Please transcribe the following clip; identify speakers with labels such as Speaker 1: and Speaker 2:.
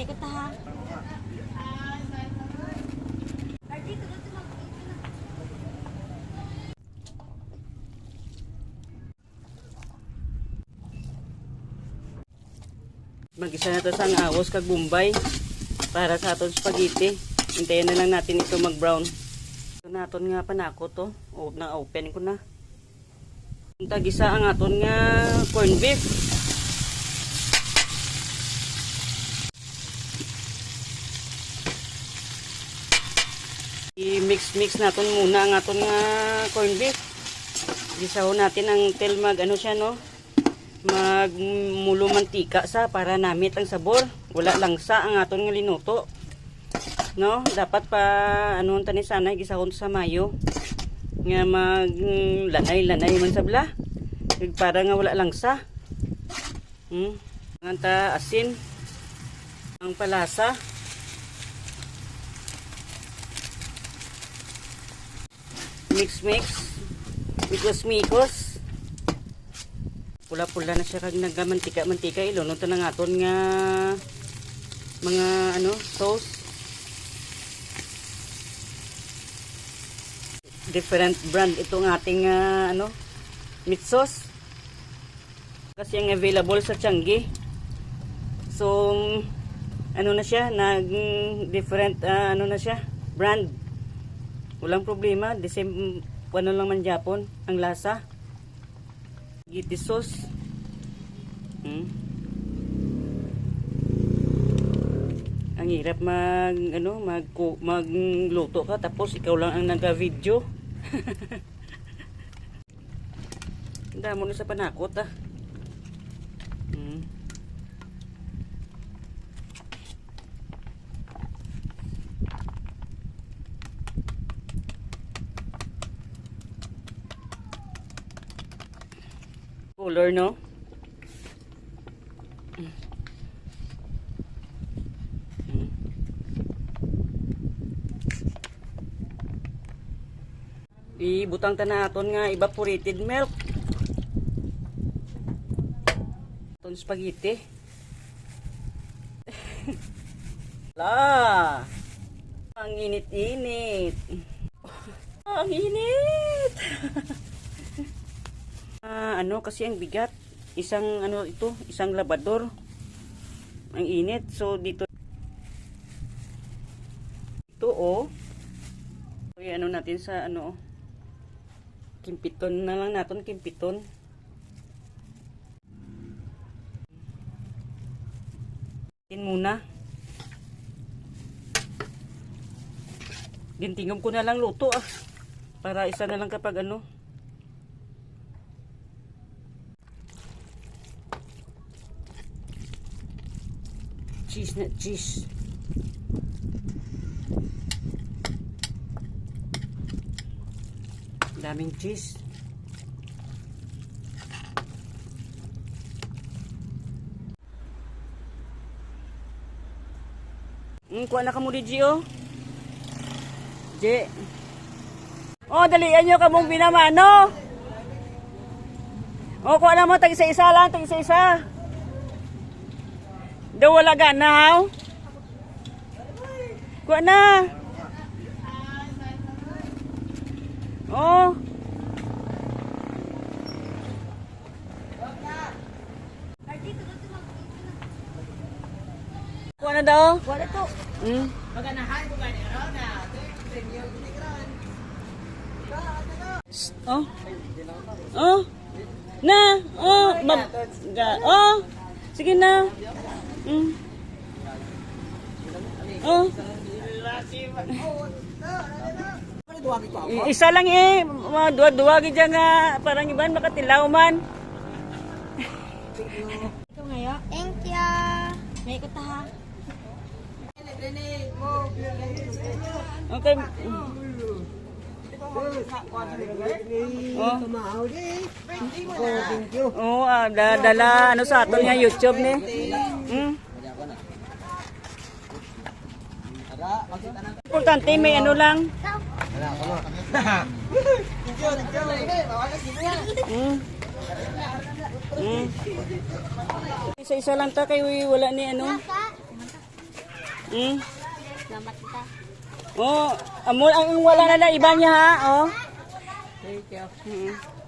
Speaker 1: May ikot ha. Mag-isa na to sang awos kag Bombay para sa aton spaghetti. Hintayin na lang natin ito mag-brown. Ito naton nga panako to. Na-open ko na. Tagisa ang aton nga corn beef. I-mix natin muna ang aton nga corn beef. Gisaw natin ang tel mag ano siya no. Magmulo mantika sa para namit ang sabor. Wala langsa ang aton nga linuto. No, dapat pa ano tani sana gisahon sa mayo. Nga maglanay-lanay man sabla. Para nga wala langsa. Nganta asin ang palasa. Mix. Mikos. Pula-pula na siya kag nagamantika-mantika ilunod ta nang aton nga mga ano sauce. Different brand itong ating ano meat sauce. Kasi ang available sa Changi. So ano na siya nag different ano na siya brand. Walang problema, the same ano lang man Japon ang lasa. Spaghetti sauce. Ang hirap magluto ka tapos ikaw lang ang nag-video. Handa mo na sa panakot Color no? Ibutang ta na aton nga evaporated milk. Aton spaghetti. La. Ang init-init. Ang init. Ano kasi ang bigat. Isang ano ito, isang labador. Ang init. So dito ito So, ano natin sa ano kimpiton na lang natin, kimpiton. Tin muna. Gintingom ko na lang luto para isa na lang kapag ano. Cheese na cheese. Daming cheese. Kuha na ka mo di Gio. G. Oh, dalian nyo kamong binamano. Oh, kuha na mo tag isa-isa lang, tag isa-isa. Daw wala ganaw. Kuha na. Oh. Kuha na daw.
Speaker 2: Kuha na to.
Speaker 1: Maganahan ko gani na. Oh. Oh. Na. Oh. Oh. Sige na. Oh. Isa lang dua-dua gid nga parang iban makatilaw man.
Speaker 2: Ito ngayon.
Speaker 1: Thank you. May ikot ha. Okay. Oh, dala ano sa aton nga YouTube ni. Importante may ano lang. Isa-isa lang ta kay wala ni ano. Hmm?
Speaker 2: Salamat kita.
Speaker 1: Oh, ang wala na lang iba niya ha, oh.
Speaker 2: Thank you.
Speaker 1: Hmm.